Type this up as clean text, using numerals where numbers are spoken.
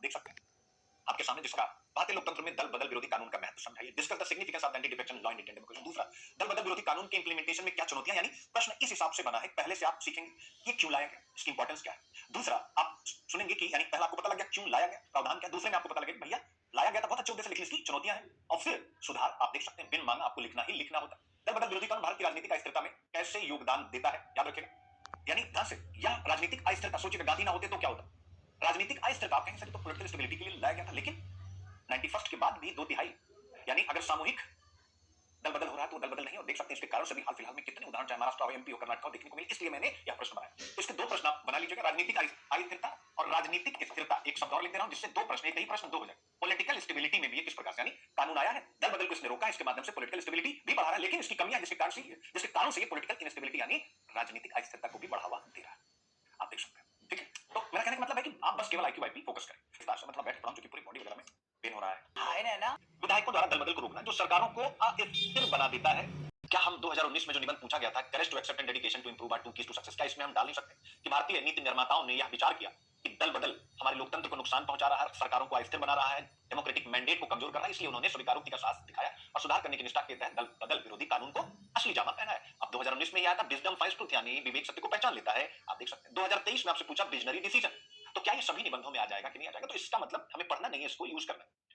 देख सकते हैं आपके सामने जिसका भारतीय लोकतंत्र में दल बदल विरोधी कानून का महत्व समझाइए। Discuss the significance of anti defection law in Indian democracy. दूसरा, दल बदल विरोधी कानून के इंप्लीमेंटेशन में क्या चुनौतियां, यानी प्रश्न इस हिसाब से बना है पहले से आप सीखेंगे कि क्यों लाया गया, इसकी इंपॉर्टेंस क्या है। दूसरा, आप सुनेंगे कि यानी पहला आपको पता लग गया क्यों लाया गया, प्रावधान क्या, दूसरे में आपको पता लगेगा भैया लाया गया था बहुत अच्छे उद्देश्य, लेकिन इसकी चुनौतियां हैं। और फिर सुधार, आप देख सकते हैं बिन मांगा आपको लिखना ही लिखना होता है। दल बदल विरोधी कानून भारत की राजनीतिक अस्थिरता में कैसे योगदान देता है, याद रखिएगा। यानी ध्यान से, यह राजनीतिक अस्थिरता, सोचिएगा गांधी ना होते तो क्या होता। राजनीतिक अस्थिरता आप कहेंगे सर तो पॉलिटिकल स्टेबिलिटी के लिए लाया गया था, लेकिन 91 के बाद भी 2/3, यानी अगर सामूहिक दल बदल हो रहा है तो दल बदल नहीं। और देख सकते हैं इसके कारण से भी हाल फिलहाल में कितने उदाहरण चाहे महाराष्ट्र हो, एमपी हो, कर्नाटक हो, देखने को मिले। इसलिए मैंने यह प्रश्न बनाया। तो इसके दो प्रश्न आप बना लीजिएगा, राजनीतिक अस्थिरता और राजनीतिक स्थिरता। एक शब्द और लिख दे रहा हूं जिससे दो प्रश्न, एक ही प्रश्न दो हो जाए। पॉलिटिकल स्टेबिलिटी में भी किस प्रकार से, यानी कानून आया है, दल बदल को इसने रोका, इसके माध्यम से पॉलिटिकल स्टेबिलिटी भी बढ़ा रहा है, लेकिन इसकी कमियां जिसके कारण से ये पॉलिटिकल इनस्टेबिलिटी यानी राजनीतिक अस्थिरता को भी बढ़ावा दे रहा है। आप देख सकते हैं, ठीक है। तो मेरा कहने का मतलब है कि आप बस केवल आईक्यू वाईपी फोकस करें। विस्तार से मतलब बैठ पढ़ा जो कि पूरी बॉडी वगैरह में पेन हो रहा है, हाय ना। विधायकों द्वारा दल बदल को रोकना जो सरकारों को अस्थिर बना देता है। क्या हम 2019 में जो निबंध पूछा गया था, courage to accept and dedication to improve our two keys to success, क्या इसमें हम डाल नहीं सकते कि भारतीय नीति निर्माताओं ने यह विचार किया कि दल बदल हमारे लोकतंत्र को नुकसान पहुंचा रहा है, सरकारों को अस्थिर बना रहा है, डेमोक्रेटिक मैंडेट को कमजोर कर रहा है, इसलिए उन्होंने स्वीकारोक्ति का साहस दिखाया और सुधार करने की निष्ठा के तहत दल बदल विरोधी कानून को असली जामा पहनाया। अब 2019 में यह आया था विजडम फाइंड्स ट्रूथ, यानी विवेक सत्य को पहचान लेता है। आप देख सकते हैं 2023 में आपसे पूछा विजनरी डिसीजन, तो क्या ये सभी निबंधों में आ जाएगा कि नहीं आ जाएगा, तो इसका मतलब हमें पढ़ना नहीं है, इसको यूज करना है।